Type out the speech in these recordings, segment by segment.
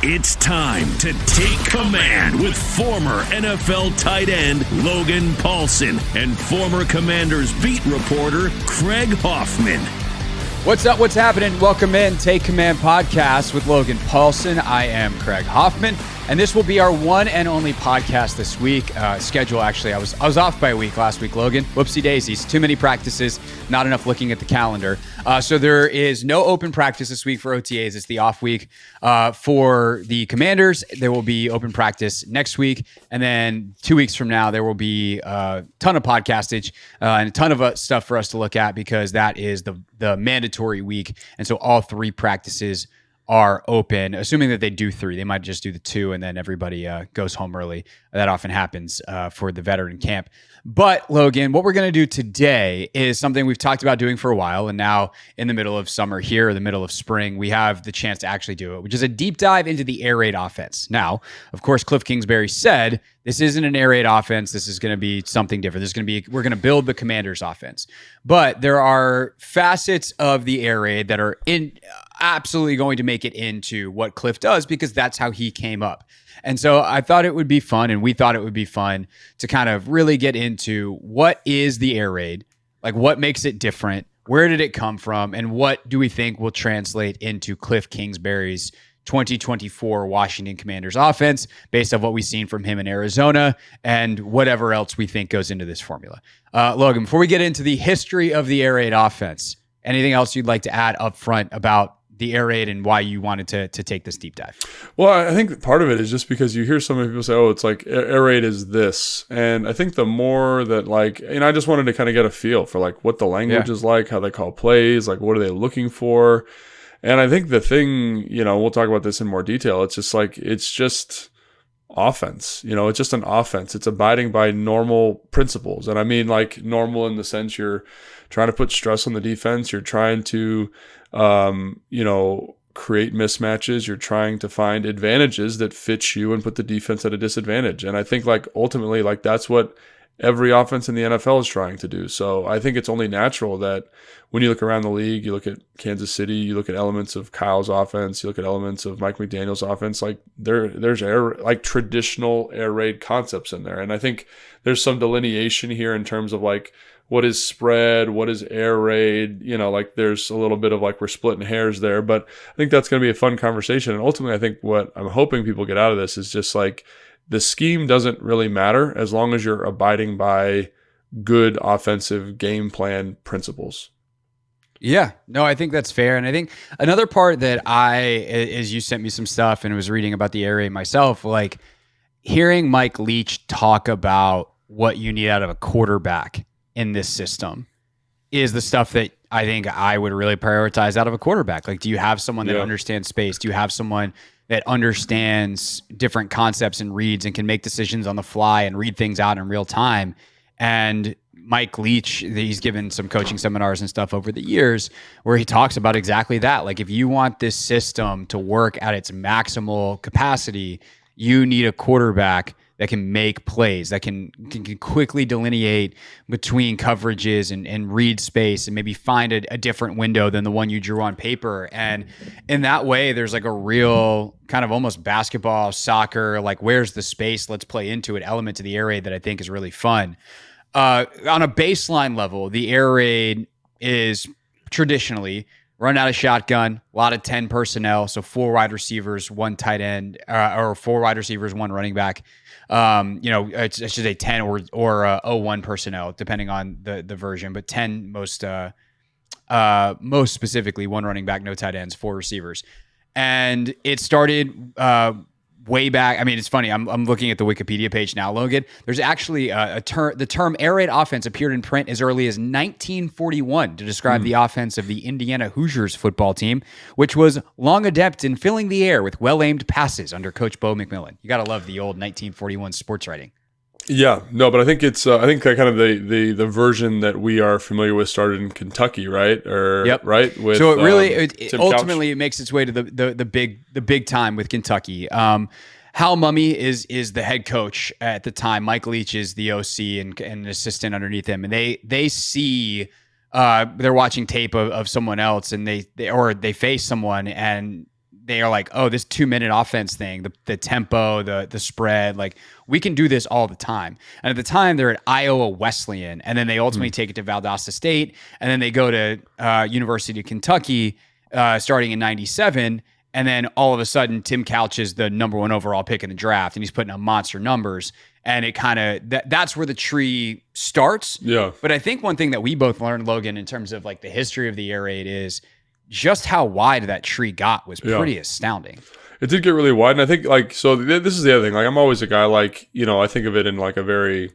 It's time to take command with former NFL tight end Logan Paulsen and former Commanders beat reporter Craig Hoffman. What's up? What's happening? Welcome in Take Command podcast with Logan Paulsen. I am Craig Hoffman, and this will be our one and only podcast this week. Schedule, actually, I was off by a week last week, Logan. Whoopsie daisies. Too many practices, not enough looking at the calendar. So there is no open practice this week for OTAs. It's the off week for the Commanders. There will be open practice next week, and then 2 weeks from now, there will be a ton of podcastage and a ton of stuff for us to look at because that is the mandatory week. And so all three practices are open, assuming that they do three. They might just do the two and then everybody goes home early. That often happens for the veteran camp. But Logan, what we're going to do today is something we've talked about doing for a while. And now in the middle of summer here, the middle of spring, we have the chance to actually do it, which is a deep dive into the air raid offense. Now, of course, Kliff Kingsbury said, this isn't an air raid offense. This is going to be something different. We're going to build the Commanders offense. But there are facets of the air raid that are absolutely going to make it into what Kliff does because that's how he came up. And so I thought it would be fun, and we thought it would be fun to kind of really get into what is the air raid, like what makes it different, where did it come from, and what do we think will translate into Kliff Kingsbury's 2024 Washington Commanders offense based on what we've seen from him in Arizona and whatever else we think goes into this formula. Logan, before we get into the history of the air raid offense, anything else you'd like to add up front about the air raid and why you wanted to take this deep dive? Well, I think part of it is just because you hear so many people say, oh, it's like air raid is this. And I think the more that I just wanted to kind of get a feel for like what the language is like, how they call plays, like what are they looking for? And I think the thing, we'll talk about this in more detail. It's just offense. It's just an offense. It's abiding by normal principles. And I mean like normal in the sense you're trying to put stress on the defense. You're trying to, create mismatches. You're trying to find advantages that fit you and put the defense at a disadvantage. And I think ultimately that's what every offense in the NFL is trying to do. So I think it's only natural that when you look around the league, you look at Kansas City, you look at elements of Kyle's offense, you look at elements of Mike McDaniel's offense, there's traditional air raid concepts in there. And I think there's some delineation here in terms of what is spread, what is air raid, there's a little bit of we're splitting hairs there, but I think that's going to be a fun conversation. And ultimately, I think what I'm hoping people get out of this is just the scheme doesn't really matter as long as you're abiding by good offensive game plan principles. Yeah, no, I think that's fair. And I think another part that as you sent me some stuff and was reading about the air raid myself, hearing Mike Leach talk about what you need out of a quarterback in this system is the stuff that I think I would really prioritize out of a quarterback. Do you have someone that understands space? Do you have someone that understands different concepts and reads and can make decisions on the fly and read things out in real time? And Mike Leach, he's given some coaching seminars and stuff over the years where he talks about exactly that. If you want this system to work at its maximal capacity, you need a quarterback that can make plays, that can quickly delineate between coverages and read space and maybe find a different window than the one you drew on paper. And in that way, there's a real kind of almost basketball, soccer, where's the space? Let's play into it element to the air raid that I think is really fun. On a baseline level, the air raid is traditionally run out of shotgun, a lot of 10 personnel, so 4 wide receivers, 1 tight end, or 4 wide receivers, 1 running back. I should say 10 or 0-1 personnel, depending on the version, but 10 most specifically, 1 running back, no tight ends, 4 receivers. And it started way back. I mean, it's funny. I'm looking at the Wikipedia page now, Logan. There's actually the term air raid offense appeared in print as early as 1941 to describe the offense of the Indiana Hoosiers football team, which was long adept in filling the air with well-aimed passes under Coach Bo McMillan. You got to love the old 1941 sports writing. Yeah, no, but I think it's kind of the version that we are familiar with started in Kentucky, right? Right. With, so it ultimately it makes its way to the big time with Kentucky. Hal Mumme is the head coach at the time. Mike Leach is the OC and an assistant underneath him, and they see they're watching tape of someone else, and they face someone, and they are like, oh, this 2-minute offense thing, the tempo, the spread, like we can do this all the time. And at the time they're at Iowa Wesleyan, and then they ultimately take it to Valdosta State, and then they go to University of Kentucky starting in 97. And then all of a sudden, Tim Couch is the number 1 overall pick in the draft, and he's putting up monster numbers. And it kind of that's where the tree starts. Yeah. But I think one thing that we both learned, Logan, in terms of like the history of the air raid is just how wide that tree got was pretty astounding. It did get really wide. And I think like, so this is the other thing. Like, I'm always a guy like, I think of it in like a very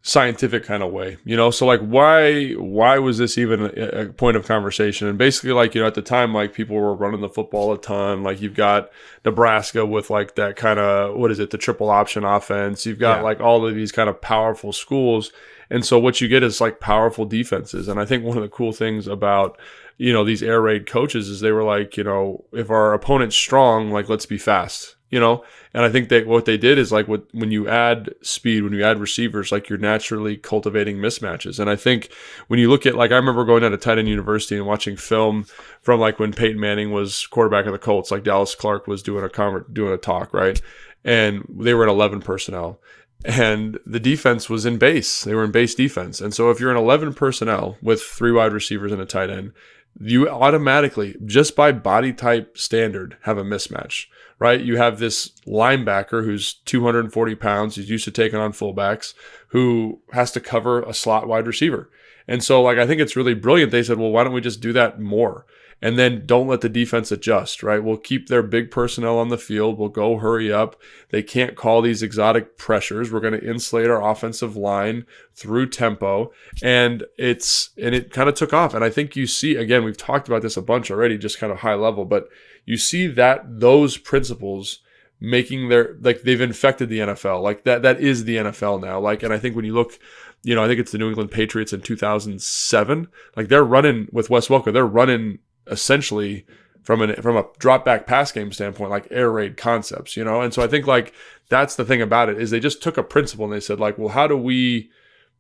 scientific kind of way, so like why was this even a point of conversation? And basically, like, at the time, like, people were running the football a ton. Like, you've got Nebraska with like that kind of, the triple option offense. You've got like all of these kind of powerful schools, and so what you get is like powerful defenses. And I think one of the cool things about these air raid coaches is they were like, if our opponent's strong, like, let's be fast. And I think that what they did is like when you add speed, when you add receivers, like, you're naturally cultivating mismatches. And I think when you look at, like, I remember going down to tight end university and watching film from like when Peyton Manning was quarterback of the Colts, like Dallas Clark was doing a talk, right? And they were in 11 personnel. And the defense was in base. They were in base defense. And so if you're in 11 personnel with 3 wide receivers and a tight end, you automatically, just by body type standard, have a mismatch, right? You have this linebacker who's 240 pounds. He's used to taking on fullbacks, who has to cover a slot wide receiver. And so, like, I think it's really brilliant. They said, well, why don't we just do that more? And then don't let the defense adjust, right? We'll keep their big personnel on the field. We'll go hurry up. They can't call these exotic pressures. We're going to insulate our offensive line through tempo. And it kind of took off. And I think you see, again, we've talked about this a bunch already, just kind of high level, but you see that those principles making they've infected the NFL. Like that is the NFL now. Like, and I think when you look, I think it's the New England Patriots in 2007, like, they're running with Wes Welker, they're running essentially from a drop back pass game standpoint, like air raid concepts, And so I think, like, that's the thing about it, is they just took a principle and they said, like, well, how do we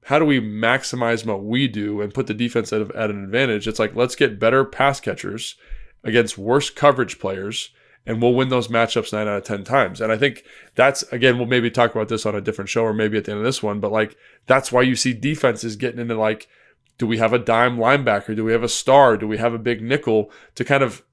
maximize what we do and put the defense at an advantage? It's like, let's get better pass catchers against worse coverage players, and we'll win those matchups 9 out of 10 times. And I think that's, again, we'll maybe talk about this on a different show or maybe at the end of this one, but like, that's why you see defenses getting into, like, do we have a dime linebacker? Do we have a star? Do we have a big nickel to kind of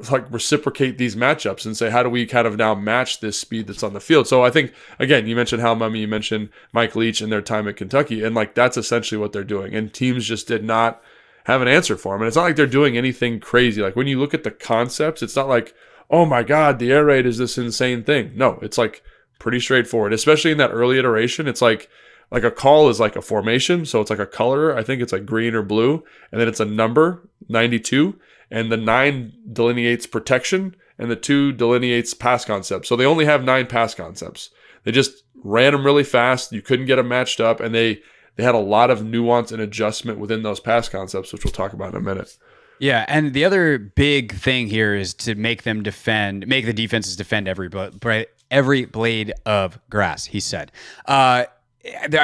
like reciprocate these matchups and say, how do we kind of now match this speed that's on the field? So I think, again, you mentioned Hal Mumme, you mentioned Mike Leach and their time at Kentucky, and like, that's essentially what they're doing. And teams just did not have an answer for them. And it's not like they're doing anything crazy. Like, when you look at the concepts, it's not like, oh my God, the air raid is this insane thing. No, it's like pretty straightforward, especially in that early iteration. It's like a call is like a formation. So it's like a color. I think it's like green or blue. And then it's a number, 92. And the 9 delineates protection and the 2 delineates pass concepts. So they only have 9 pass concepts. They just ran them really fast. You couldn't get them matched up. And they had a lot of nuance and adjustment within those pass concepts, which we'll talk about in a minute. Yeah, and the other big thing here is to make the defenses defend every blade of grass, he said. I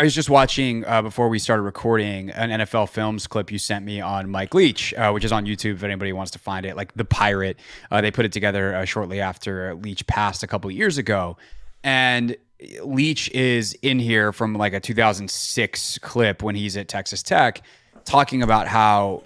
was just watching, before we started recording, an NFL Films clip you sent me on Mike Leach, which is on YouTube if anybody wants to find it, like The Pirate. They put it together shortly after Leach passed a couple of years ago. And Leach is in here from like a 2006 clip when he's at Texas Tech, talking about how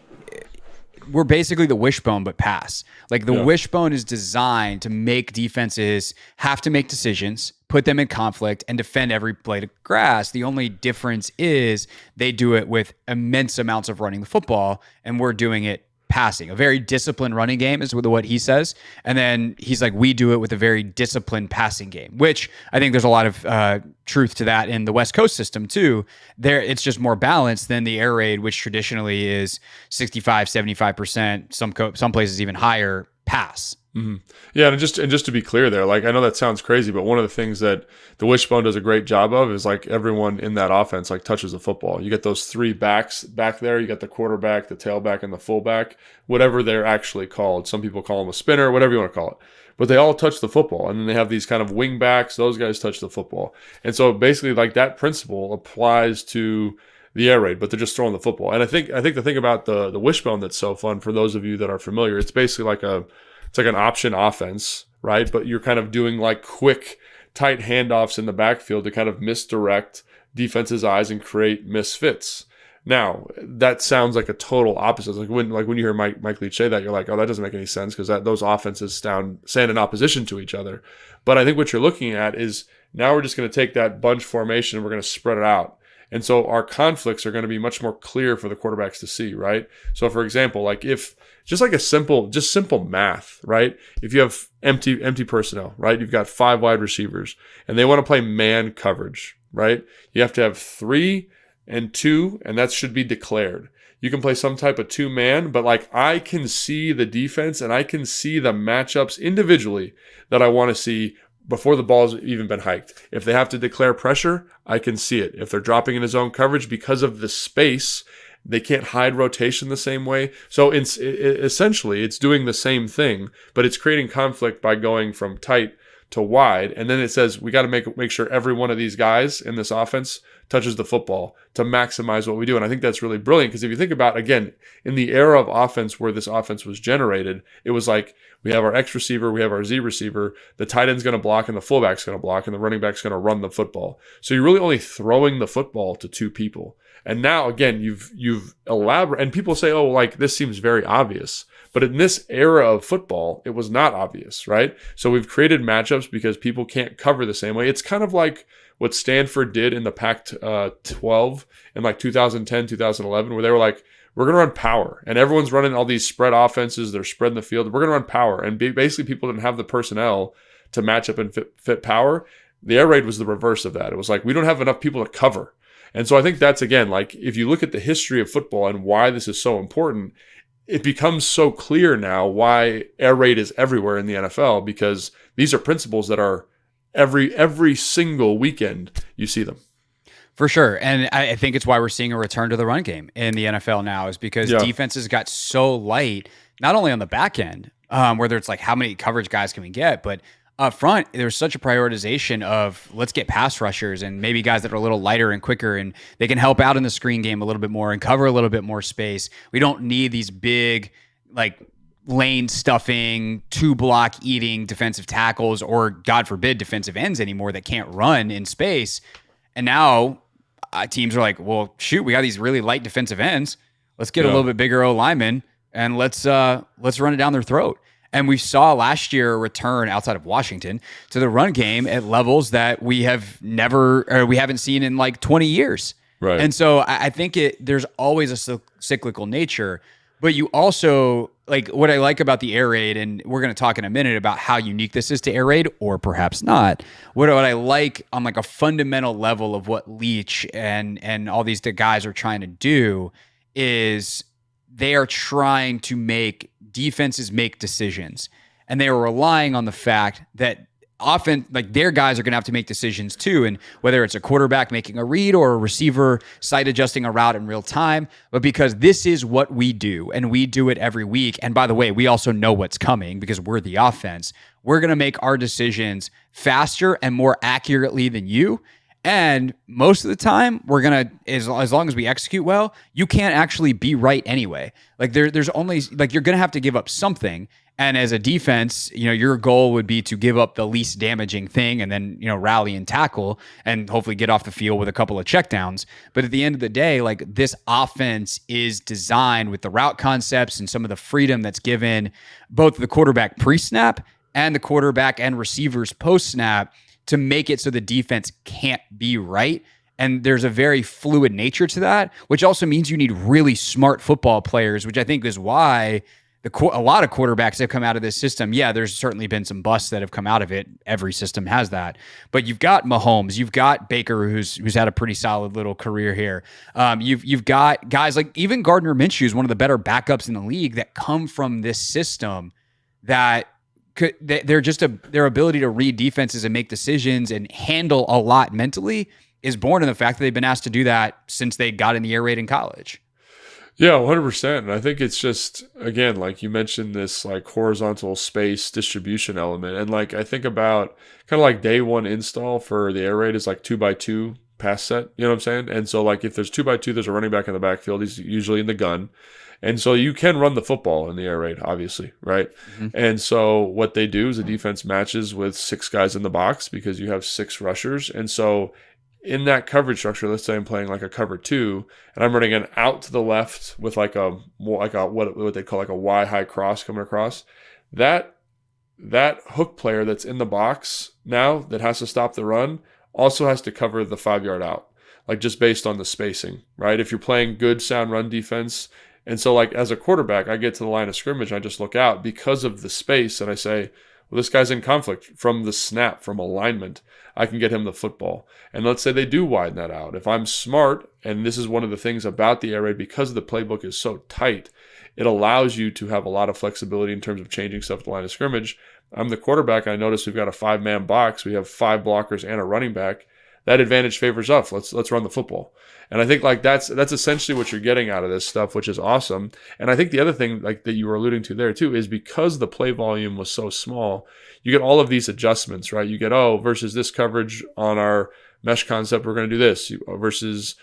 we're basically the wishbone but pass. Like, the wishbone is designed to make defenses have to make decisions, put them in conflict, and defend every blade of grass. The only difference is they do it with immense amounts of running the football, and we're doing it passing. A very disciplined running game is what he says. And then he's like, we do it with a very disciplined passing game, which I think there's a lot of truth to that in the West Coast system too. There, it's just more balanced than the air raid, which traditionally is 65, 75%, some places even higher pass. Mm-hmm. Yeah, and just to be clear there, like, I know that sounds crazy, but one of the things that the wishbone does a great job of is, like, everyone in that offense, like, touches the football. You get those 3 backs back there. You got the quarterback, the tailback, and the fullback, whatever they're actually called. Some people call them a spinner, whatever you want to call it. But they all touch the football, and then they have these kind of wing backs. Those guys touch the football. And so basically, like, that principle applies to the air raid, but they're just throwing the football. And I think the thing about the wishbone that's so fun, for those of you that are familiar, it's basically like a it's like an option offense, right? But you're kind of doing like quick, tight handoffs in the backfield to kind of misdirect defense's eyes and create misfits. Now, that sounds like a total opposite. Like when you hear Mike Leach say that, you're like, oh, that doesn't make any sense because those offenses stand in opposition to each other. But I think what you're looking at is now we're just going to take that bunch formation and we're going to spread it out. And so our conflicts are going to be much more clear for the quarterbacks to see, right? So for example, like if just like simple math, right? If you have empty personnel, right? You've got 5 wide receivers and they want to play man coverage, right? You have to have 3 and 2, and that should be declared. You can play some type of 2-man, but like I can see the defense and I can see the matchups individually that I want to see before the ball's even been hiked. If they have to declare pressure, I can see it. If they're dropping into zone coverage because of the space, they can't hide rotation the same way. So essentially, it's doing the same thing, but it's creating conflict by going from tight to wide. And then it says we got to make sure every one of these guys in this offense touches the football to maximize what we do. And I think that's really brilliant because if you think about, again, in the era of offense where this offense was generated, it was like we have our X receiver, we have our Z receiver, the tight end's going to block and the fullback's going to block and the running back's going to run the football. So you're really only throwing the football to 2 people. And now, again, you've elaborated, and people say, oh, like this seems very obvious. But in this era of football, it was not obvious, right? So we've created matchups because people can't cover the same way. It's kind of like what Stanford did in the Pac-12 in like 2010, 2011, where they were like, we're going to run power. And everyone's running all these spread offenses. They're spreading the field. We're going to run power. And basically people didn't have the personnel to match up and fit power. The air raid was the reverse of that. It was like, we don't have enough people to cover. And so I think that's, again, like if you look at the history of football and why this is so important, it becomes so clear now why air raid is everywhere in the NFL, because these are principles that are every single weekend you see them. For sure. And I think it's why we're seeing a return to the run game in the NFL now, is because defenses got so light, not only on the back end, where it's like how many coverage guys can we get, but up front, there's such a prioritization of let's get pass rushers and maybe guys that are a little lighter and quicker and they can help out in the screen game a little bit more and cover a little bit more space. We don't need these big, like, lane stuffing, 2-block eating defensive tackles or, God forbid, defensive ends anymore that can't run in space. And now teams are like, well, shoot, we got these really light defensive ends. Let's get a little bit bigger O linemen and let's run it down their throat. And we saw last year a return outside of Washington to the run game at levels that we haven't seen in like 20 years. Right. And so I think there's always a cyclical nature, but you also, like, what I like about the air raid, and we're going to talk in a minute about how unique this is to air raid, or perhaps not. What I like on like a fundamental level of what Leach and all these guys are trying to do is they are trying to make defenses make decisions, and they are relying on the fact that often, like, their guys are going to have to make decisions too, and whether it's a quarterback making a read or a receiver sight adjusting a route in real time, but because this is what we do and we do it every week, and by the way, we also know what's coming because we're the offense, we're going to make our decisions faster and more accurately than you. And most of the time, we're going to, as long as we execute well, you can't actually be right anyway. Like there's only, like, you're going to have to give up something. And as a defense, your goal would be to give up the least damaging thing and then, rally and tackle and hopefully get off the field with a couple of checkdowns. But at the end of the day, like, this offense is designed with the route concepts and some of the freedom that's given both the quarterback pre-snap and the quarterback and receivers post-snap to make it so the defense can't be right. And there's a very fluid nature to that, which also means you need really smart football players, which I think is why a lot of quarterbacks have come out of this system. Yeah, there's certainly been some busts that have come out of it. Every system has that. But you've got Mahomes, you've got Baker, who's had a pretty solid little career here. You've got guys like even Gardner Minshew is one of the better backups in the league that come from this system that their ability to read defenses and make decisions and handle a lot mentally is born in the fact that they've been asked to do that since they got in the air raid in college. Yeah, 100%. And I think it's just, again, like you mentioned, this like horizontal space distribution element. And like I think about kind of like day one install for the air raid is like 2x2 pass set. You know what I'm saying? And so like if there's 2x2, there's a running back in the backfield. He's usually in the gun. And so you can run the football in the air raid, obviously, right? And so what they do is the defense matches with 6 guys in the box because you have 6 rushers. And so in that coverage structure, let's say I'm playing like a cover 2, and I'm running an out to the left with like a what they call like a Y high cross coming across. That hook player that's in the box now that has to stop the run also has to cover the 5-yard out, like just based on the spacing, right? If you're playing good sound run defense. And so like as a quarterback, I get to the line of scrimmage, and I just look out because of the space, and I say, well, this guy's in conflict from the snap, from alignment. I can get him the football. And let's say they do widen that out. If I'm smart, and this is one of the things about the air raid, because the playbook is so tight, it allows you to have a lot of flexibility in terms of changing stuff at the line of scrimmage. I'm the quarterback. I notice we've got a 5-man box. We have 5 blockers and a running back. That advantage favors us. Let's run the football. And I think like that's essentially what you're getting out of this stuff, which is awesome. And I think the other thing like that you were alluding to there too is because the play volume was so small, you get all of these adjustments, right? You get, versus this coverage on our mesh concept, we're going to do this. Versus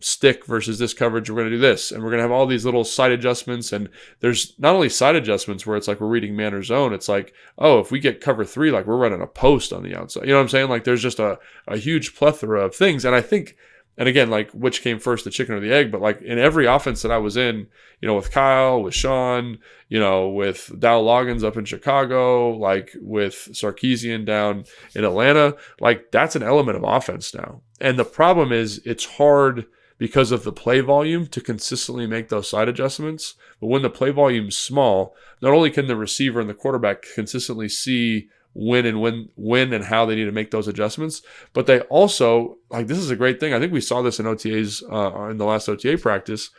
stick versus this coverage, we're going to do this. And we're going to have all these little side adjustments. And there's not only side adjustments where it's like we're reading man or zone. It's like, if we get cover 3, like we're running a post on the outside. You know what I'm saying? Like there's just a huge plethora of things. And I think, and again, like which came first, the chicken or the egg, but like in every offense that I was in, with Kyle, with Sean, with Dow Loggins up in Chicago, like with Sarkisian down in Atlanta, like that's an element of offense now. And the problem is it's hard because of the play volume to consistently make those side adjustments. But when the play volume's small, not only can the receiver and the quarterback consistently see when and how they need to make those adjustments, but they also, like this is a great thing. I think we saw this in OTAs in the last OTA practice,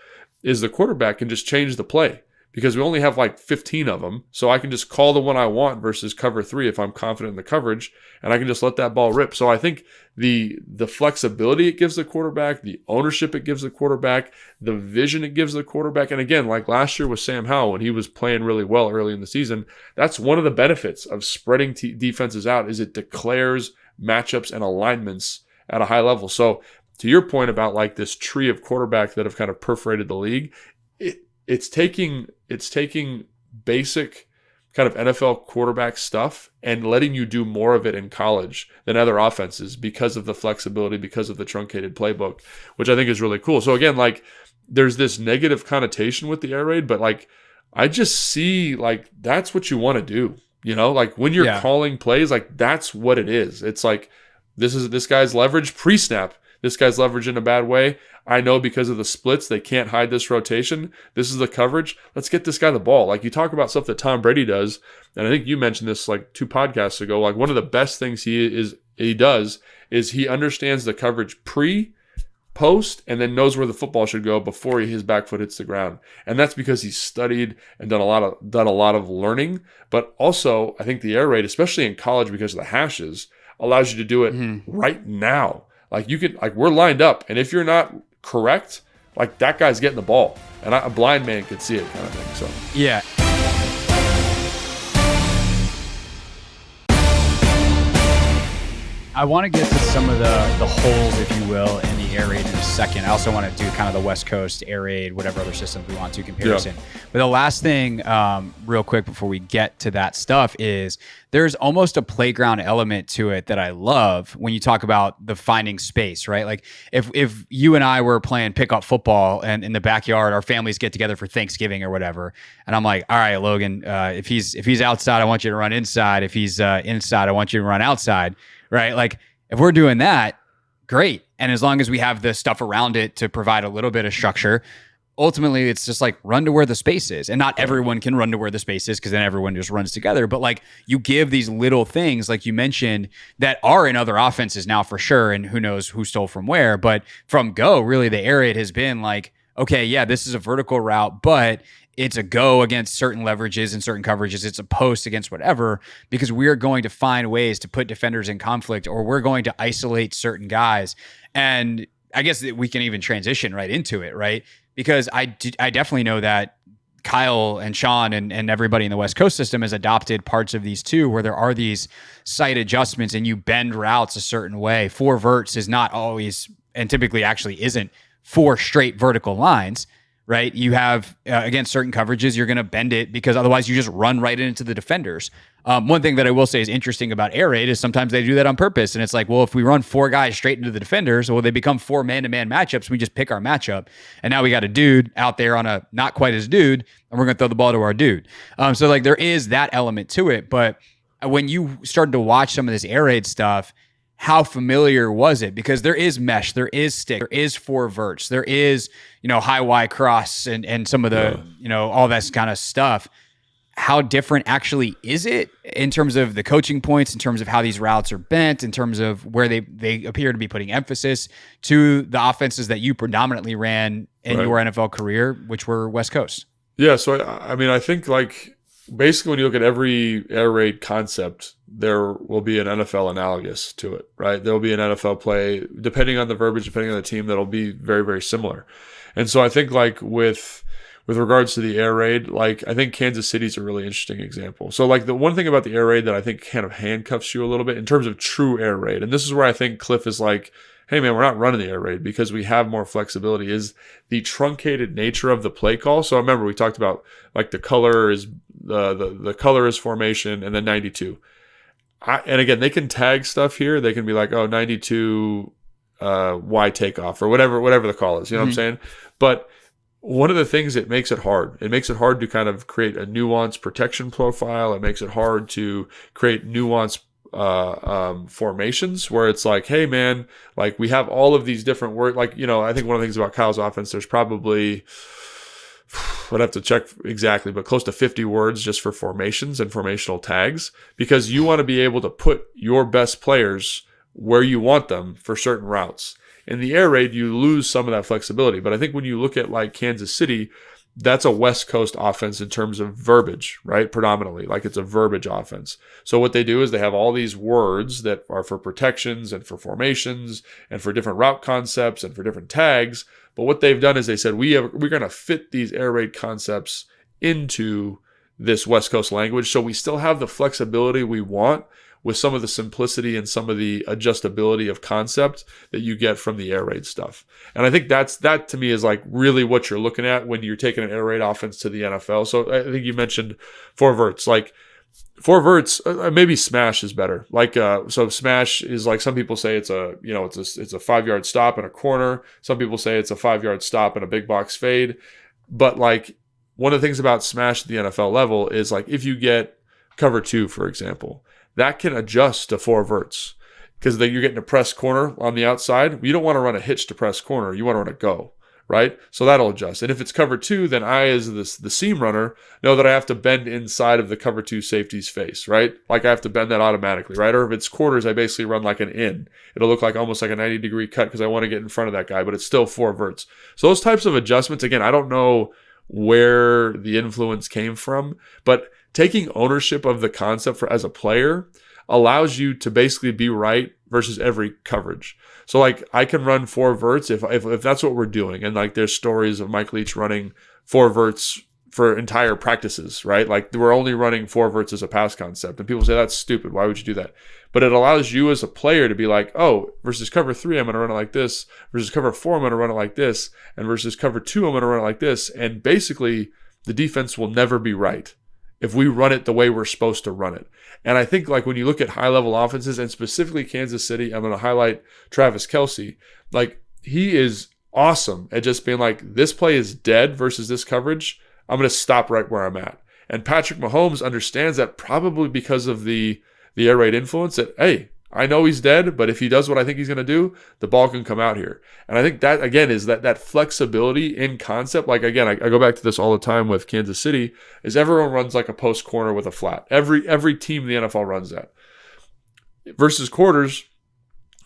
is the quarterback can just change the play because we only have like 15 of them. So I can just call the one I want versus cover 3 if I'm confident in the coverage, and I can just let that ball rip. So I think the flexibility it gives the quarterback, the ownership it gives the quarterback, the vision it gives the quarterback. And again, like last year with Sam Howell, when he was playing really well early in the season, that's one of the benefits of spreading defenses out is it declares matchups and alignments at a high level. So to your point about like this tree of quarterbacks that have kind of perforated the league, it's taking basic kind of NFL quarterback stuff and letting you do more of it in college than other offenses because of the flexibility, because of the truncated playbook, which I think is really cool. So again, like there's this negative connotation with the air raid, but like I just see like that's what you want to do. Like when you're calling plays, like that's what it is. It's like this guy's leverage pre-snap. This guy's leverage in a bad way. I know because of the splits, they can't hide this rotation. This is the coverage. Let's get this guy the ball. Like you talk about stuff that Tom Brady does, and I think you mentioned this like 2 podcasts ago. Like one of the best things he does is he understands the coverage pre, post, and then knows where the football should go before his back foot hits the ground. And that's because he's studied and done a lot of learning. But also, I think the air raid, especially in college because of the hashes, allows you to do it right now. Like you can, like we're lined up, and if you're not correct, like that guy's getting the ball, and a blind man could see it, kind of thing. So yeah. I want to get to some of the holes, if you will, in the air raid in a second. I also want to do kind of the West Coast air raid, whatever other systems we want to comparison. Yeah. But the last thing, real quick before we get to that stuff, is there's almost a playground element to it that I love when you talk about the finding space, right? Like if you and I were playing pickup football and in the backyard, our families get together for Thanksgiving or whatever, and I'm like, all right, Logan, if he's outside, I want you to run inside. If he's inside, I want you to run outside. Right? Like if we're doing that, great. And as long as we have the stuff around it to provide a little bit of structure, ultimately it's just like run to where the space is. And not everyone can run to where the space is because then everyone just runs together. But like you give these little things, like you mentioned, that are in other offenses now for sure. And who knows who stole from where. But from go, really the air raid has been like, okay, yeah, this is a vertical route, but it's a go against certain leverages and certain coverages. It's a post against whatever, because we're going to find ways to put defenders in conflict, or we're going to isolate certain guys. And I guess that we can even transition right into it, right? Because I definitely know that Kyle and Sean and everybody in the West Coast system has adopted parts of these too, where there are these site adjustments and you bend routes a certain way. 4 verts is not always, and typically actually isn't, 4 straight vertical lines. right? You have, against certain coverages, you're going to bend it because otherwise you just run right into the defenders. One thing that I will say is interesting about air raid is sometimes they do that on purpose. And it's like, well, if we run 4 guys straight into the defenders, well, they become 4 man-to-man matchups. We just pick our matchup. And now we got a dude out there on a not quite as dude, and we're going to throw the ball to our dude. So like there is that element to it. But when you started to watch some of this air raid stuff, how familiar was it? Because there is mesh, there is stick, there is 4 verts, there is, high Y cross and some of the, all that kind of stuff. How different actually is it in terms of the coaching points, in terms of how these routes are bent, in terms of where they appear to be putting emphasis to the offenses that you predominantly ran in your NFL career, which were West Coast? Yeah. So, I think like basically when you look at every air raid concept, there will be an NFL analogous to it, right? There'll be an NFL play, depending on the verbiage, depending on the team, that'll be very, very similar. And so I think like with regards to the air raid, like I think Kansas City's a really interesting example. So like the one thing about the air raid that I think kind of handcuffs you a little bit in terms of true air raid, and this is where I think Kliff is like, hey man, we're not running the air raid because we have more flexibility, is the truncated nature of the play call. So remember we talked about like the color is the color is formation and then 92. And again, they can tag stuff here. They can be like, 92 Y takeoff or whatever the call is. You know what I'm saying? But one of the things, it makes it hard. It makes it hard to kind of create a nuanced protection profile. It makes it hard to create nuanced formations where it's like, hey man, like we have all of these different words. Like, I think one of the things about Kyle's offense, there's probably, I'd have to check exactly, but close to 50 words just for formations and formational tags, because you want to be able to put your best players where you want them for certain routes. In the air raid, you lose some of that flexibility. But I think when you look at like Kansas City, that's a West Coast offense in terms of verbiage, right? Predominantly, like it's a verbiage offense. So what they do is they have all these words that are for protections and for formations and for different route concepts and for different tags. But what they've done is they said, we're going to fit these air raid concepts into this West Coast language. So we still have the flexibility we want with some of the simplicity and some of the adjustability of concept that you get from the air raid stuff. And I think that to me is like really what you're looking at when you're taking an air raid offense to the NFL. So I think you mentioned 4 verts, like 4 verts, maybe smash is better. Like, so smash is like, some people say it's a 5-yard stop and a corner. Some people say it's a 5-yard stop and a big box fade. But like one of the things about smash at the NFL level is like, if you get cover 2, for example, that can adjust to 4 verts because then you're getting a press corner on the outside. You don't want to run a hitch to press corner. You want to run a go, right? So that'll adjust. And if it's cover 2, then I, as the seam runner, know that I have to bend inside of the cover 2 safety's face, right? Like I have to bend that automatically, right? Or if it's quarters, I basically run like an in. It'll look like almost like a 90-degree cut because I want to get in front of that guy, but it's still 4 verts. So those types of adjustments, again, I don't know where the influence came from, but taking ownership of the concept as a player allows you to basically be right versus every coverage. So like I can run 4 verts if that's what we're doing. And like there's stories of Mike Leach running 4 verts for entire practices, right? Like we're only running 4 verts as a pass concept. And people say that's stupid. Why would you do that? But it allows you as a player to be like, oh, versus cover 3, I'm going to run it like this. Versus cover 4, I'm going to run it like this. And versus cover 2, I'm going to run it like this. And basically the defense will never be right if we run it the way we're supposed to run it. And I think like when you look at high-level offenses, and specifically Kansas City, I'm going to highlight Travis Kelce. Like he is awesome at just being like, this play is dead versus this coverage. I'm going to stop right where I'm at. And Patrick Mahomes understands that probably because of the air raid influence that, hey, I know he's dead, but if he does what I think he's going to do, the ball can come out here. And I think that, again, is that flexibility in concept. Like, again, I go back to this all the time with Kansas City, is everyone runs like a post corner with a flat. Every team in the NFL runs that. Versus quarters,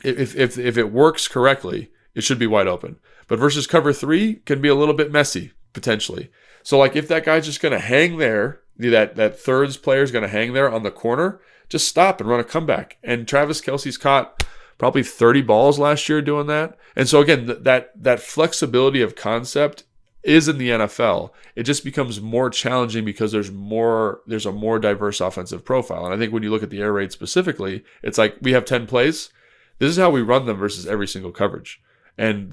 if it works correctly, it should be wide open. But versus cover 3 can be a little bit messy, potentially. So, like, if that guy's just going to hang there, that thirds player is going to hang there on the corner, just stop and run a comeback. And Travis Kelce's caught probably 30 balls last year doing that. And so again, that flexibility of concept is in the NFL. It just becomes more challenging because there's a more diverse offensive profile. And I think when you look at the air raid specifically, it's like we have 10 plays. This is how we run them versus every single coverage. And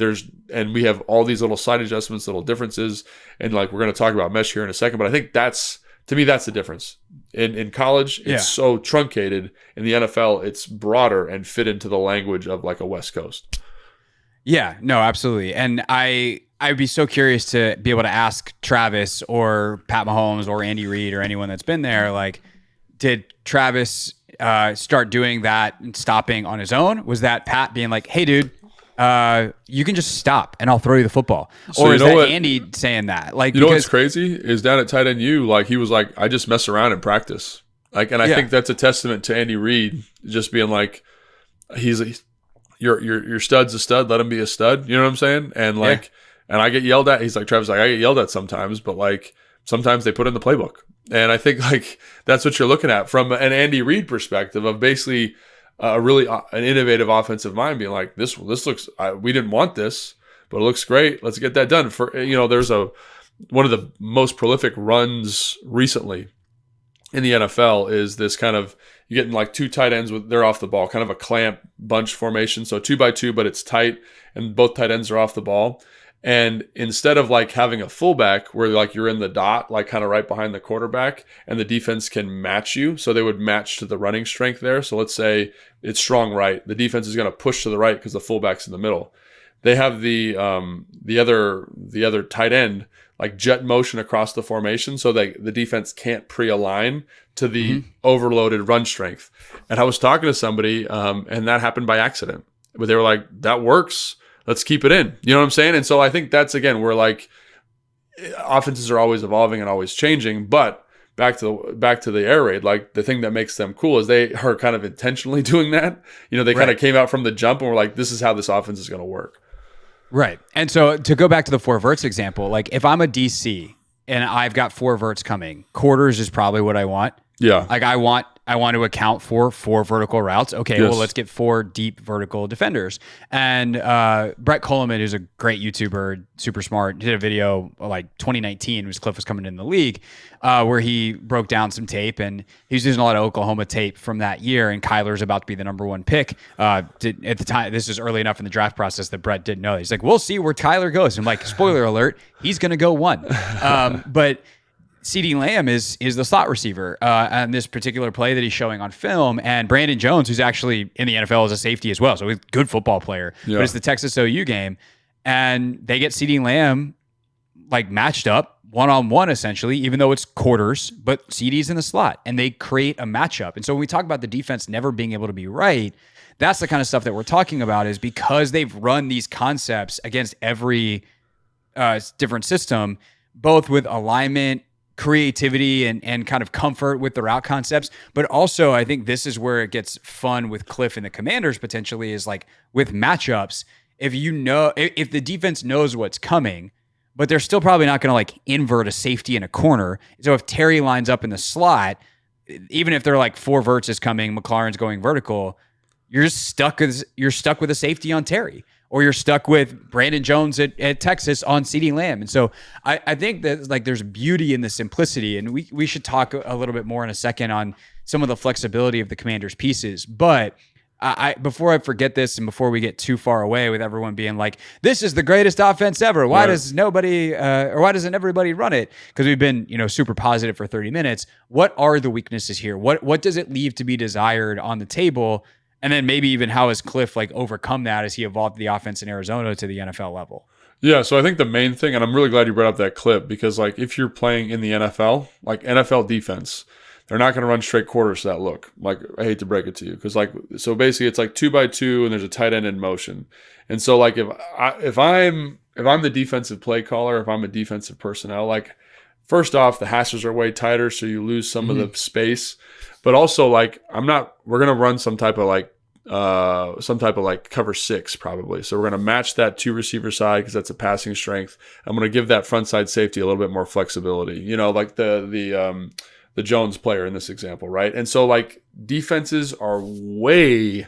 we have all these little side adjustments, little differences, and like we're going to talk about mesh here in a second. But I think to me that's the difference. In college, it's so truncated. In the NFL, it's broader and fit into the language of like a West Coast. Yeah, no, absolutely. And I'd be so curious to be able to ask Travis or Pat Mahomes or Andy Reid or anyone that's been there, like, did Travis start doing that and stopping on his own? Was that Pat being like, hey, dude, you can just stop and I'll throw you the football? So or is that Andy saying that? Like, you know what's crazy is down at tight end like he was like, I just mess around in practice. Like, and I think that's a testament to Andy Reid just being like, your stud's a stud, let him be a stud. You know what I'm saying? And like, and I get yelled at. He's like, Travis, like, I get yelled at sometimes, but like sometimes they put in the playbook. And I think like that's what you're looking at from an Andy Reid perspective of basically an innovative offensive mind being like, this looks, we didn't want this, but it looks great. Let's get that done. There's one of the most prolific runs recently in the NFL is this kind of, you're getting like two tight ends they're off the ball, kind of a clamp bunch formation. So 2x2, but it's tight and both tight ends are off the ball. And instead of like having a fullback where like you're in the dot, like kind of right behind the quarterback and the defense can match you. So they would match to the running strength there. So let's say it's strong right. The defense is going to push to the right because the fullback's in the middle. They have the other tight end like jet motion across the formation so the defense can't pre-align to the overloaded run strength. And I was talking to somebody and that happened by accident. But they were like, that works. Let's keep it in. You know what I'm saying? And so I think that's, again, where like offenses are always evolving and always changing. But back to the air raid, like the thing that makes them cool is they are kind of intentionally doing that. They kind of came out from the jump and were like, this is how this offense is going to work. Right. And so to go back to the 4 verts example, like if I'm a DC and I've got 4 verts coming, quarters is probably what I want. Yeah. Like I want to account for 4 vertical routes. Okay, well, let's get 4 deep vertical defenders. And Brett Coleman, who's a great YouTuber, super smart, did a video like 2019, when Kliff was coming in the league, where he broke down some tape, and he was using a lot of Oklahoma tape from that year, and Kyler's about to be the number 1 pick. At the time, this is early enough in the draft process that Brett didn't know. He's like, we'll see where Kyler goes. I'm like, spoiler alert, he's going to go 1. But CeeDee Lamb is the slot receiver on this particular play that he's showing on film. And Brandon Jones, who's actually in the NFL as a safety as well, so he's a good football player. Yeah. But it's the Texas OU game. And they get CeeDee Lamb like matched up one-on-one essentially, even though it's quarters, but CeeDee's in the slot. And they create a matchup. And so when we talk about the defense never being able to be right, that's the kind of stuff that we're talking about, is because they've run these concepts against every different system, both with alignment, creativity, and kind of comfort with the route concepts. But also, I think this is where it gets fun with Kliff and the Commanders potentially, is like with matchups. If the defense knows what's coming, but they're still probably not going to like invert a safety in a corner. So if Terry lines up in the slot, even if they're like 4 verts is coming, McLaurin's going vertical, you're just stuck with a safety on Terry. Or you're stuck with Brandon Jones at Texas on CeeDee Lamb. And so I think that like there's beauty in the simplicity. And we should talk a little bit more in a second on some of the flexibility of the Commanders' pieces. But before I forget this, and before we get too far away with everyone being like, this is the greatest offense ever, why doesn't everybody run it? Because we've been super positive for 30 minutes. What are the weaknesses here? What does it leave to be desired on the table? And then maybe even how has Kliff like overcome that as he evolved the offense in Arizona to the NFL level? Yeah, so I think the main thing, and I'm really glad you brought up that clip, because like if you're playing in the NFL, like NFL defense, they're not going to run straight quarters to that look. Like, I hate to break it to you, because like, so basically it's like 2x2 and there's a tight end in motion. And so like if I'm the defensive play caller, if I'm a defensive personnel, like first off, the hashes are way tighter, so you lose some of the space. But also, like, we're going to run some type of cover 6 probably. So we're going to match that 2 receiver side because that's a passing strength. I'm going to give that front side safety a little bit more flexibility, like the Jones player in this example, right? And so, like, defenses are way,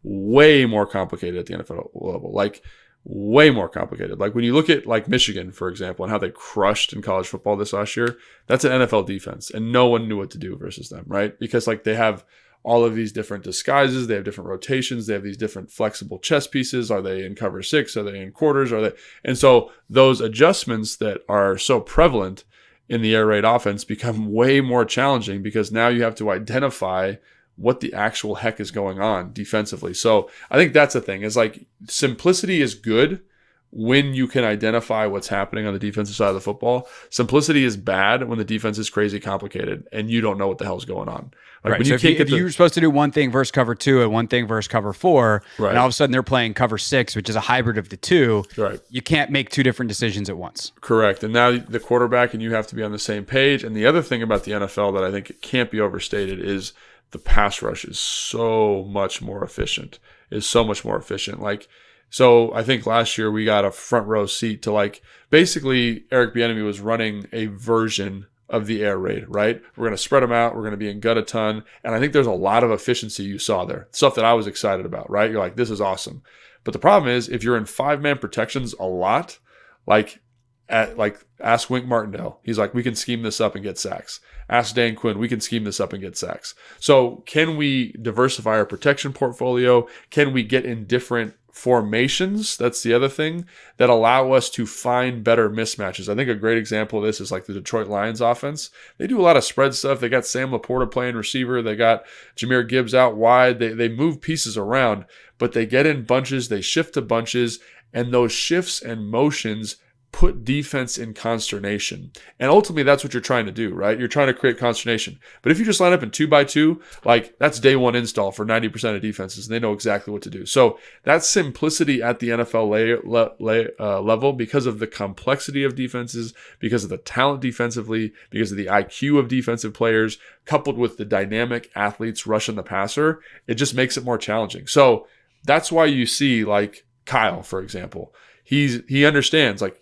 way more complicated at the NFL level. Like, way more complicated. Like when you look at like Michigan, for example, and how they crushed in college football this last year, that's an NFL defense, and no one knew what to do versus them, right? Because like they have all of these different disguises. They have different rotations. They have these different flexible chess pieces. Are they in cover 6? Are they in quarters? And so those adjustments that are so prevalent in the air raid offense become way more challenging because now you have to identify what the actual heck is going on defensively. So I think that's the thing, is like simplicity is good when you can identify what's happening on the defensive side of the football. Simplicity is bad when the defense is crazy complicated and you don't know what the hell's going on. Like right. when so if you're supposed to do one thing versus cover 2 and one thing versus cover 4, right. and all of a sudden they're playing cover 6, which is a hybrid of the two, right. You can't make two different decisions at once. Correct. And now the quarterback and you have to be on the same page. And the other thing about the NFL that I think it can't be overstated is the pass rush is so much more efficient. Like, so I think last year we got a front row seat to like, basically Eric Bieniemy was running a version of the air raid, right? We're going to spread them out. We're going to be in gut a ton. And I think there's a lot of efficiency you saw there. Stuff that I was excited about, right? You're like, this is awesome. But the problem is if you're in 5-man protections a lot, ask Wink Martindale. He's like, we can scheme this up and get sacks. Ask Dan Quinn, we can scheme this up and get sacks. So can we diversify our protection portfolio? Can we get in different formations? That's the other thing that allow us to find better mismatches. I think a great example of this is like the Detroit Lions offense. They do a lot of spread stuff. They got Sam Laporta playing receiver. They got Jahmyr Gibbs out wide. They move pieces around, but they get in bunches. They shift to bunches, and those shifts and motions put defense in consternation. And ultimately, that's what you're trying to do, right? You're trying to create consternation. But if you just line up in 2x2, like that's day one install for 90% of defenses, and they know exactly what to do. So that simplicity at the NFL level, because of the complexity of defenses, because of the talent defensively, because of the IQ of defensive players, coupled with the dynamic athletes rushing the passer, it just makes it more challenging. So that's why you see like Kyle, for example, he understands like,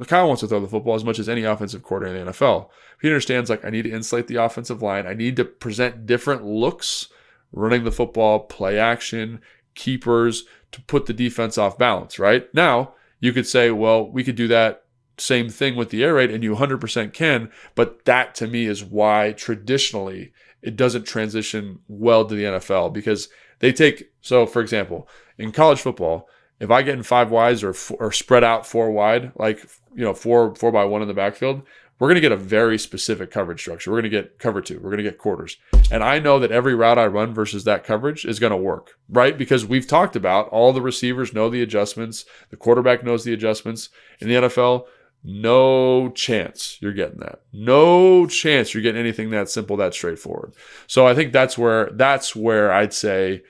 Kyle wants to throw the football as much as any offensive coordinator in the NFL. He understands, like, I need to insulate the offensive line. I need to present different looks, running the football, play action, keepers, to put the defense off balance, right? Now, you could say, well, we could do that same thing with the air raid, and you 100% can, but that, to me, is why, traditionally, it doesn't transition well to the NFL, because they take, so, for example, in college football, if I get in 5 wides or spread out 4 wide, like, 4x1 in the backfield, we're going to get a very specific coverage structure. We're going to get cover 2. We're going to get quarters. And I know that every route I run versus that coverage is going to work, right? Because we've talked about all the receivers know the adjustments. The quarterback knows the adjustments. In the NFL, no chance you're getting that. No chance you're getting anything that simple, that straightforward. So I think that's where I'd say,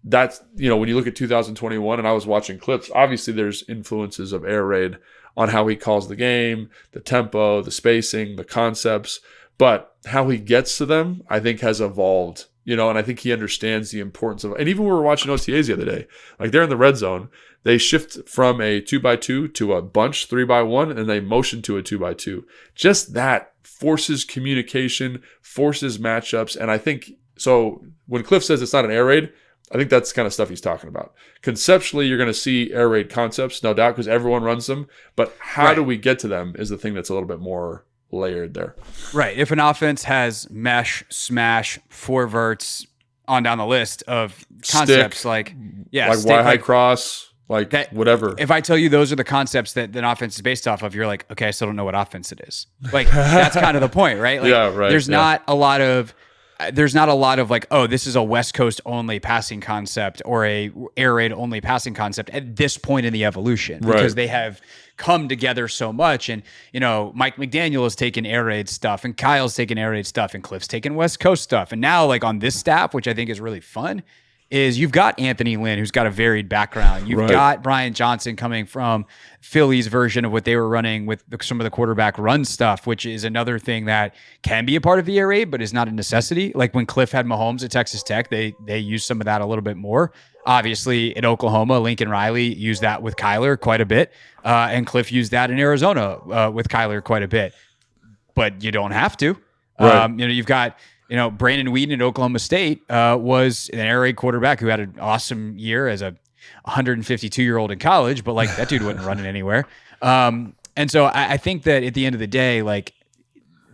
that's, when you look at 2021 and I was watching clips, obviously there's influences of air raid on how he calls the game, the tempo, the spacing, the concepts, but how he gets to them, I think has evolved, and I think he understands the importance of, and even when we were watching OTAs the other day, like they're in the red zone, they shift from a 2x2 to a bunch 3x1 and they motion to a 2x2. Just that forces communication, forces matchups. And I think, so when Kliff says it's not an air raid, I think that's the kind of stuff he's talking about. Conceptually, you're going to see air raid concepts, no doubt, because everyone runs them. But how do we get to them is the thing that's a little bit more layered there. Right. If an offense has mesh, smash, 4 verts, on down the list of concepts, stick, like Y high cross, like that, whatever. If I tell you those are the concepts that an offense is based off of, you're like, okay, I still don't know what offense it is. Like that's kind of the point, right? Like, yeah, right. There's not a lot of like, oh, this is a West Coast only passing concept or a air raid only passing concept at this point in the evolution, because they have come together so much. And, Mike McDaniel has taken air raid stuff and Kyle's taken air raid stuff and Kliff's taken West Coast stuff. And now, like, on this staff, which I think is really fun, is you've got Anthony Lynn, who's got a varied background. You've got Brian Johnson coming from Philly's version of what they were running with some of the quarterback run stuff, which is another thing that can be a part of the air raid, but is not a necessity. Like when Kliff had Mahomes at Texas Tech, they used some of that a little bit more. Obviously, in Oklahoma, Lincoln Riley used that with Kyler quite a bit, and Kliff used that in Arizona with Kyler quite a bit. But you don't have to. Right. You've got... Brandon Weeden at Oklahoma State was an air raid quarterback who had an awesome year as a 152-year-old in college, but like that dude wasn't running anywhere. And so I think that at the end of the day, like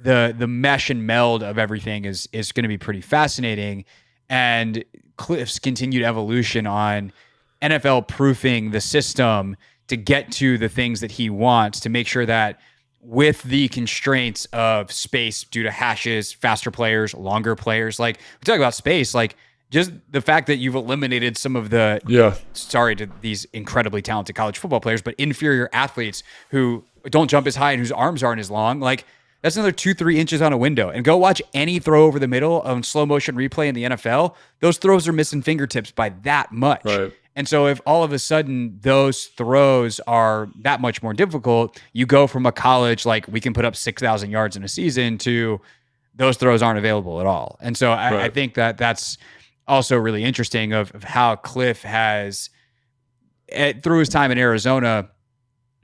the mesh and meld of everything is going to be pretty fascinating. and Kliff's continued evolution on NFL proofing the system to get to the things that he wants, to make sure that with the constraints of space due to hashes, faster players, longer players, like we talk about space, like just the fact that you've eliminated some of the, sorry to these incredibly talented college football players, but inferior athletes who don't jump as high and whose arms aren't as long, like that's another 2-3 inches on a window. And go watch any throw over the middle on slow motion replay in the NFL. Those throws are missing fingertips by that much. Right. And so if all of a sudden those throws are that much more difficult, you go from a college like we can put up 6,000 yards in a season to those throws aren't available at all. And so I think that that's also really interesting of how Kliff has, through his time in Arizona,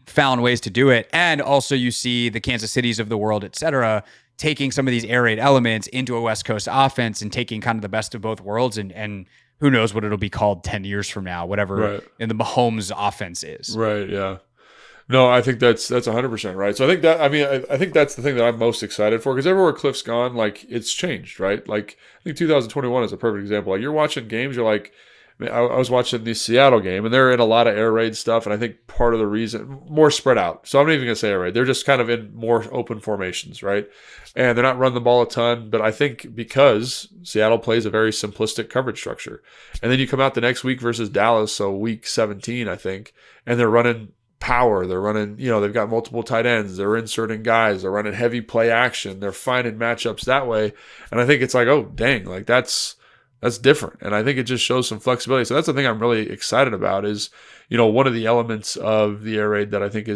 found ways to do it. And also you see the Kansas Cities of the world, et cetera, taking some of these air raid elements into a West Coast offense and taking kind of the best of both worlds and who knows what it'll be called 10 years from now, whatever in the Mahomes offense is. Right. Yeah. No, I think that's 100% right. So I think that, I think that's the thing that I'm most excited for, because everywhere Kliff's gone, like it's changed, right? Like I think 2021 is a perfect example. Like you're watching games, you're like, I was watching the Seattle game, and they're in a lot of air raid stuff, and I think part of the reason, more spread out. So I'm not even going to say air raid. They're just kind of in more open formations, right? And they're not running the ball a ton, but I think because Seattle plays a very simplistic coverage structure. And then you come out the next week versus Dallas, so week 17, I think, and they're running power. They're running, they've got multiple tight ends. They're inserting guys. They're running heavy play action. They're finding matchups that way. And I think it's like, oh, dang, like that's different. And I think it just shows some flexibility. So that's the thing I'm really excited about is, one of the elements of the air raid that I think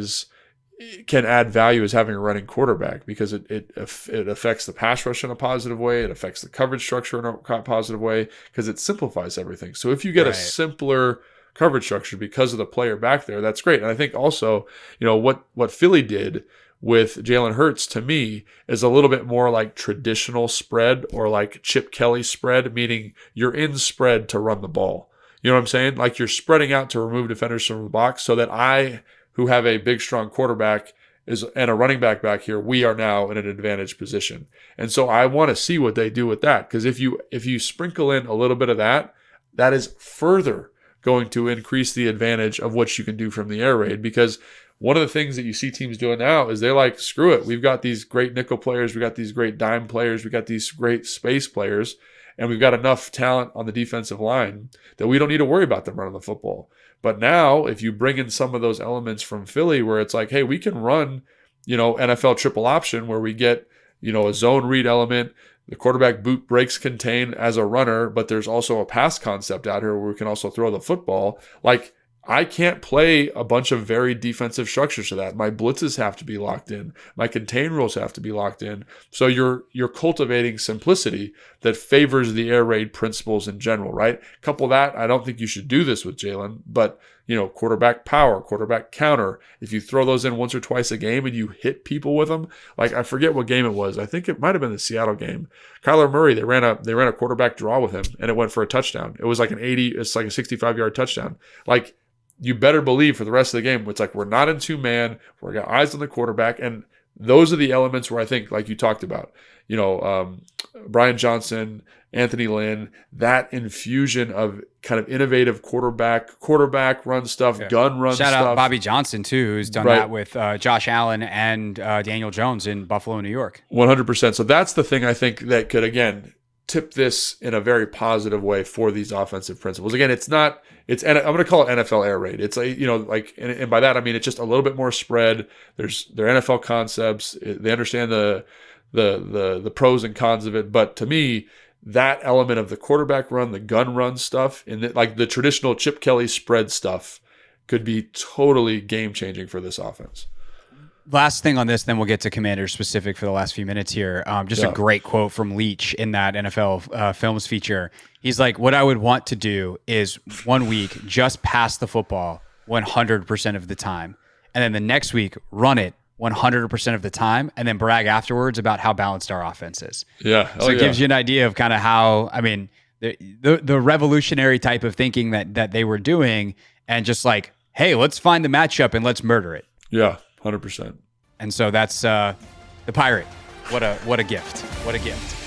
can add value is having a running quarterback, because it affects the pass rush in a positive way. It affects the coverage structure in a positive way, because it simplifies everything. So if you get a simpler coverage structure because of the player back there, that's great. And I think also, what Philly did with Jalen Hurts, to me, is a little bit more like traditional spread, or like Chip Kelly spread, meaning you're in spread to run the ball. You know what I'm saying? Like you're spreading out to remove defenders from the box, so that I, who have a big, strong quarterback and a running back here, we are now in an advantage position. And so I want to see what they do with that, because if you sprinkle in a little bit of that, that is further going to increase the advantage of what you can do from the air raid. Because one of the things that you see teams doing now is they're like, screw it. We've got these great nickel players. We've got these great dime players. We've got these great space players. And we've got enough talent on the defensive line that we don't need to worry about them running the football. But now, if you bring in some of those elements from Philly, where it's like, hey, we can run, NFL triple option, where we get, a zone read element. The quarterback boot breaks contain as a runner, but there's also a pass concept out here where we can also throw the football. Like, I can't play a bunch of very defensive structures to that. My blitzes have to be locked in. My contain rules have to be locked in. So you're cultivating simplicity that favors the air raid principles in general, right? Couple that, I don't think you should do this with Jalen, but quarterback power, quarterback counter. If you throw those in once or twice a game and you hit people with them, like I forget what game it was. I think it might have been the Seattle game. Kyler Murray, they ran a quarterback draw with him, and it went for a touchdown. It was like it's like a 65-yard touchdown. Like, you better believe for the rest of the game, it's like we're not in two-man. We've got eyes on the quarterback. And those are the elements where I think, like you talked about, Brian Johnson, Anthony Lynn, that infusion of kind of innovative quarterback run stuff, gun run stuff. Shout out Bobby Johnson, too, who's done that with Josh Allen and Daniel Jones in Buffalo, New York. 100%. So that's the thing I think that could, again, tip this in a very positive way for these offensive principles. Again, I'm going to call it NFL air raid. It's and by that I mean it's just a little bit more spread. Their NFL concepts. They understand the pros and cons of it. But to me, that element of the quarterback run, the gun run stuff, and like the traditional Chip Kelly spread stuff, could be totally game changing for this offense. Last thing on this, then we'll get to Commanders specific for the last few minutes here. A great quote from Leach in that NFL Films feature. He's like, what I would want to do is 1 week just pass the football 100% of the time. And then the next week, run it 100% of the time, and then brag afterwards about how balanced our offense is. Yeah. So it gives you an idea of kind of how, the revolutionary type of thinking that they were doing, and just like, hey, let's find the matchup and let's murder it. Yeah. 100%. And so that's the Pirate. What a gift. What a gift.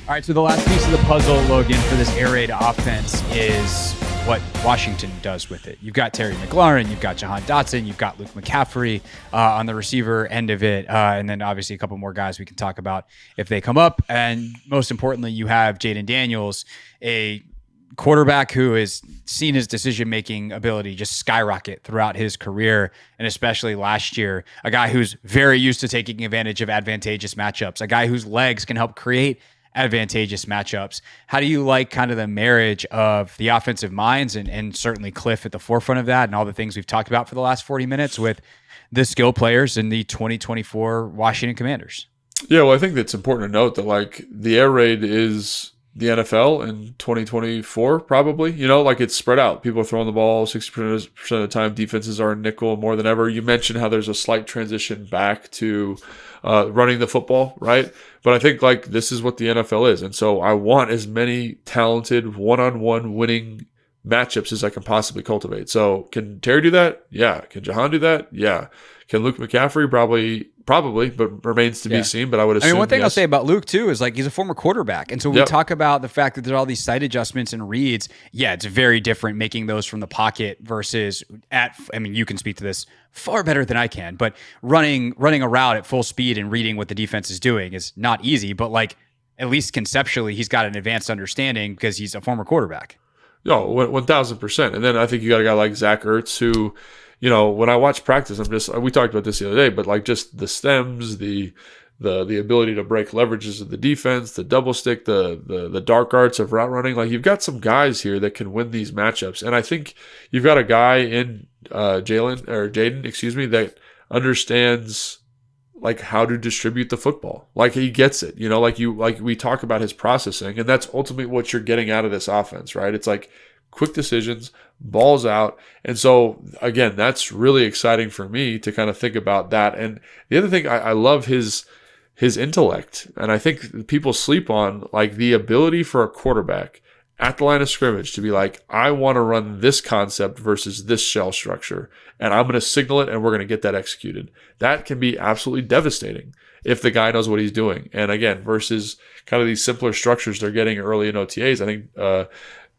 All right, so the last piece of the puzzle, Logan, for this air raid offense is what Washington does with it. You've got Terry McLaurin, you've got Jahan Dotson, you've got Luke McCaffrey on the receiver end of it, and then obviously a couple more guys we can talk about if they come up. And most importantly, you have Jayden Daniels, a quarterback who has seen his decision-making ability just skyrocket throughout his career, and especially last year, a guy who's very used to taking advantage of advantageous matchups, a guy whose legs can help create advantageous matchups. How do you like kind of the marriage of the offensive minds and certainly Kliff at the forefront of that and all the things we've talked about for the last 40 minutes with the skill players in the 2024 Washington Commanders? Yeah, well, I think it's important to note that like the air raid is the NFL in 2024, probably. Like it's spread out. People are throwing the ball 60% of the time. Defenses are in nickel more than ever. You mentioned how there's a slight transition back to running the football, right? But I think like this is what the NFL is. And so I want as many talented one-on-one winning matchups as I can possibly cultivate. So can Terry do that? Yeah. Can Jahan do that? Yeah. Can Luke McCaffrey? Probably, but remains to be seen. But I would assume. One thing I'll say about Luke too is like he's a former quarterback, and so we talk about the fact that there's all these sight adjustments and reads. Yeah, it's very different making those from the pocket versus you can speak to this far better than I can, but running a route at full speed and reading what the defense is doing is not easy. But like at least conceptually, he's got an advanced understanding because he's a former quarterback. No, 1,000%. And then I think you got a guy like Zach Ertz who, when I watch practice, we talked about this the other day, but like just the stems, the ability to break leverages of the defense, the double stick, the dark arts of route running, like you've got some guys here that can win these matchups. And I think you've got a guy in Jayden, that understands like how to distribute the football. Like he gets it, like we talk about his processing, and that's ultimately what you're getting out of this offense, right? It's like quick decisions, balls out. And so again, that's really exciting for me to kind of think about that. And the other thing, I love his intellect. And I think people sleep on like the ability for a quarterback at the line of scrimmage to be like, I want to run this concept versus this shell structure, and I'm going to signal it and we're going to get that executed. That can be absolutely devastating if the guy knows what he's doing. And again, versus kind of these simpler structures they're getting early in OTAs, I think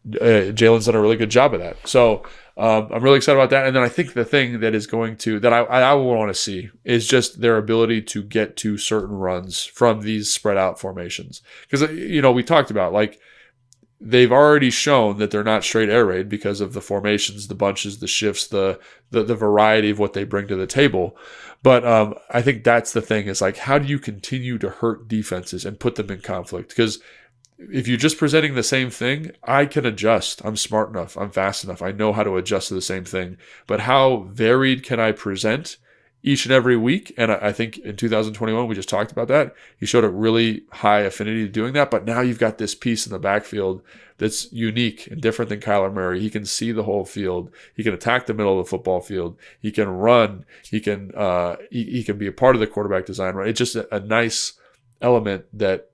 Jalen's done a really good job of that. So I'm really excited about that. And then I think the thing that is that I will want to see is just their ability to get to certain runs from these spread out formations. Because, we talked about like, they've already shown that they're not straight air raid because of the formations, the bunches, the shifts, the variety of what they bring to the table. But I think that's the thing is like, how do you continue to hurt defenses and put them in conflict? Because if you're just presenting the same thing, I can adjust. I'm smart enough. I'm fast enough. I know how to adjust to the same thing. But how varied can I present each and every week? And I think in 2021, we just talked about that. He showed a really high affinity to doing that. But now you've got this piece in the backfield that's unique and different than Kyler Murray. He can see the whole field. He can attack the middle of the football field. He can run. He can be a part of the quarterback design. Right? It's just a nice element that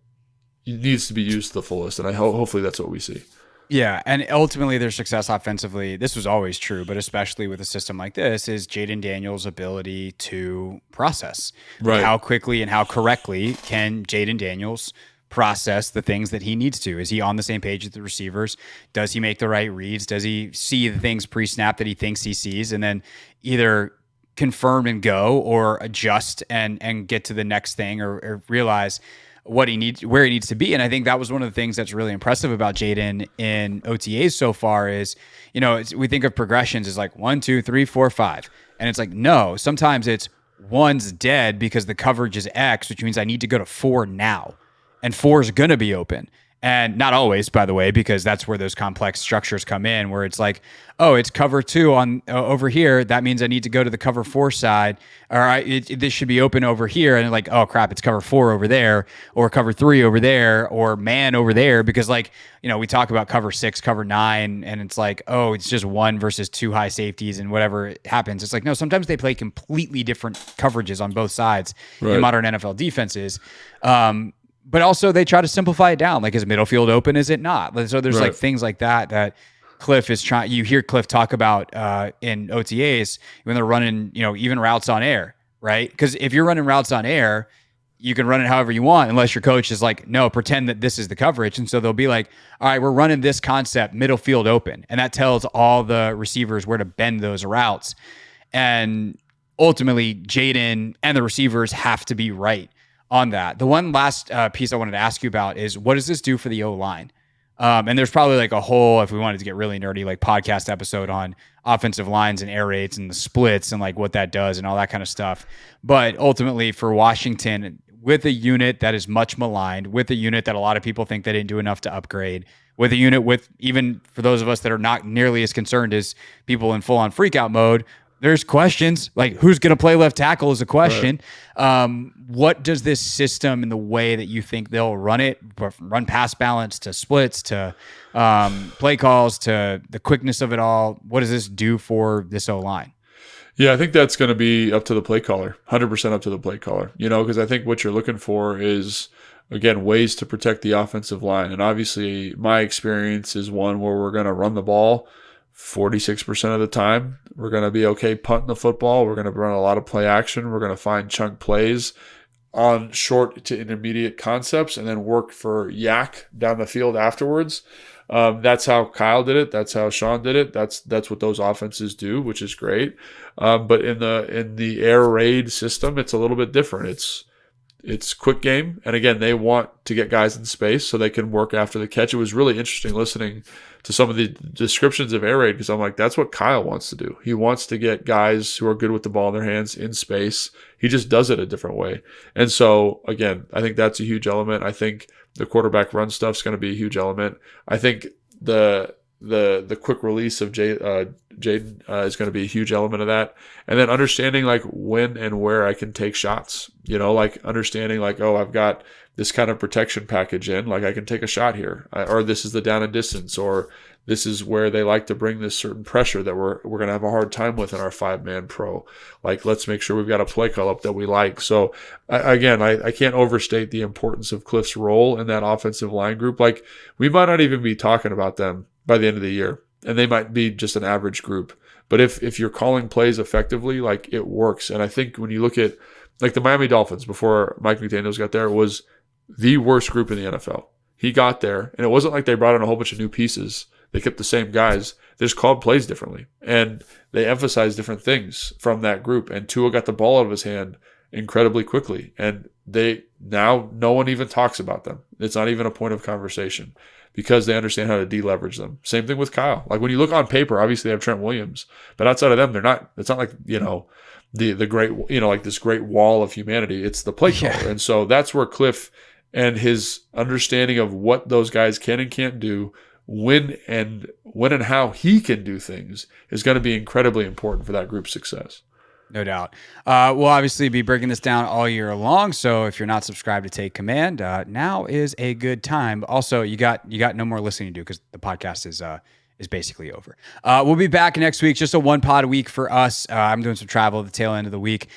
needs to be used to the fullest. And hopefully that's what we see. Yeah, and ultimately their success offensively, this was always true, but especially with a system like this, is Jayden Daniels' ability to process. Right. How quickly and how correctly can Jayden Daniels process the things that he needs to? Is he on the same page with the receivers? Does he make the right reads? Does he see the things pre-snap that he thinks he sees and then either confirm and go or adjust and get to the next thing or realize what he needs, where he needs to be. And I think that was one of the things that's really impressive about Jayden in OTAs so far is, we think of progressions as like 1, 2, 3, 4, 5. And it's like, no, sometimes it's 1's dead because the coverage is X, which means I need to go to 4 now. And 4 is going to be open. And not always, by the way, because that's where those complex structures come in, where it's like, oh, it's cover 2 on over here. That means I need to go to the cover 4 side. Or this should be open over here. And like, oh crap, it's cover 4 over there, or cover 3 over there, or man over there. Because like, we talk about cover 6, cover 9, and it's like, oh, it's just 1 versus 2 high safeties and whatever happens. It's like, no, sometimes they play completely different coverages on both sides in modern NFL defenses. But also they try to simplify it down. Like, is middle field open? Is it not? So there's like things like that Kliff is trying. You hear Kliff talk about in OTAs when they're running, even routes on air, right? Because if you're running routes on air, you can run it however you want, unless your coach is like, no, pretend that this is the coverage. And so they'll be like, all right, we're running this concept, middle field open. And that tells all the receivers where to bend those routes. And ultimately, Jayden and the receivers have to be right on that. The one last piece I wanted to ask you about is, what does this do for the O-line? And there's probably like a whole, if we wanted to get really nerdy, like podcast episode on offensive lines and air raids and the splits and like what that does and all that kind of stuff. But ultimately for Washington, with a unit that is much maligned, with a unit that a lot of people think they didn't do enough to upgrade, with a unit with, even for those of us that are not nearly as concerned as people in full on freak out mode, there's questions like who's going to play left tackle is a question. Right. What does this system and the way that you think they'll run it, run pass balance to splits to play calls to the quickness of it all, what does this do for this O-line? Yeah, I think that's going to be up to the play caller, 100% up to the play caller, because I think what you're looking for is, again, ways to protect the offensive line. And obviously my experience is one where we're going to run the ball 46% of the time. We're going to be okay punting the football. We're going to run a lot of play action. We're going to find chunk plays on short to intermediate concepts and then work for yak down the field afterwards. That's how Kyle did it. That's how Sean did it. That's what those offenses do, which is great. But in the air raid system, it's a little bit different. It's quick game. And again, they want to get guys in space so they can work after the catch. It was really interesting listening to some of the descriptions of air raid because I'm like, that's what Kyle wants to do. He wants to get guys who are good with the ball in their hands in space. He just does it a different way. And so, again, I think that's a huge element. I think the quarterback run stuff is going to be a huge element. I think the quick release of Jayden is going to be a huge element of that. And then understanding like when and where I can take shots, like understanding like, oh, I've got this kind of protection package in, like I can take a shot here, or this is the down and distance, or this is where they like to bring this certain pressure that we're going to have a hard time with in our 5-man pro. Like, let's make sure we've got a play call up that we like. So I can't overstate the importance of Kliff's role in that offensive line group. Like, we might not even be talking about them by the end of the year, and they might be just an average group. But if you're calling plays effectively, like, it works. And I think when you look at like the Miami Dolphins before Mike McDaniels got there, was the worst group in the NFL. He got there, and it wasn't like they brought in a whole bunch of new pieces. They kept the same guys. They just called plays differently, and they emphasized different things from that group. And Tua got the ball out of his hand incredibly quickly, and now no one even talks about them. It's not even a point of conversation because they understand how to deleverage them. Same thing with Kyle. Like, when you look on paper, obviously they have Trent Williams, but outside of them, they're not. It's not like the great like this great wall of humanity. It's the play caller, and so that's where Kliff and his understanding of what those guys can and can't do, when and how he can do things, is going to be incredibly important for that group's success. No doubt. We'll obviously be breaking this down all year long. So if you're not subscribed to Take Command, now is a good time. Also, you got no more listening to do because the podcast is basically over. We'll be back next week. Just a one pod a week for us. I'm doing some travel at the tail end of the week.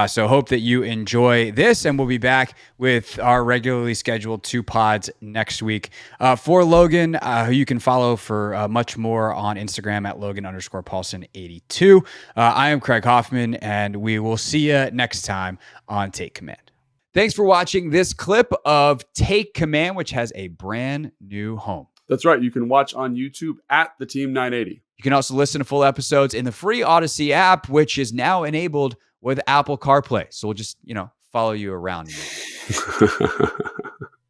So hope that you enjoy this, and we'll be back with our regularly scheduled 2 pods next week. For Logan, who you can follow for much more on Instagram at Logan_Paulson82. I am Craig Hoffman, and we will see you next time on Take Command. Thanks for watching this clip of Take Command, which has a brand new home. That's right. You can watch on YouTube at the Team 980. You can also listen to full episodes in the free Odyssey app, which is now enabled with Apple CarPlay. So we'll just, follow you around.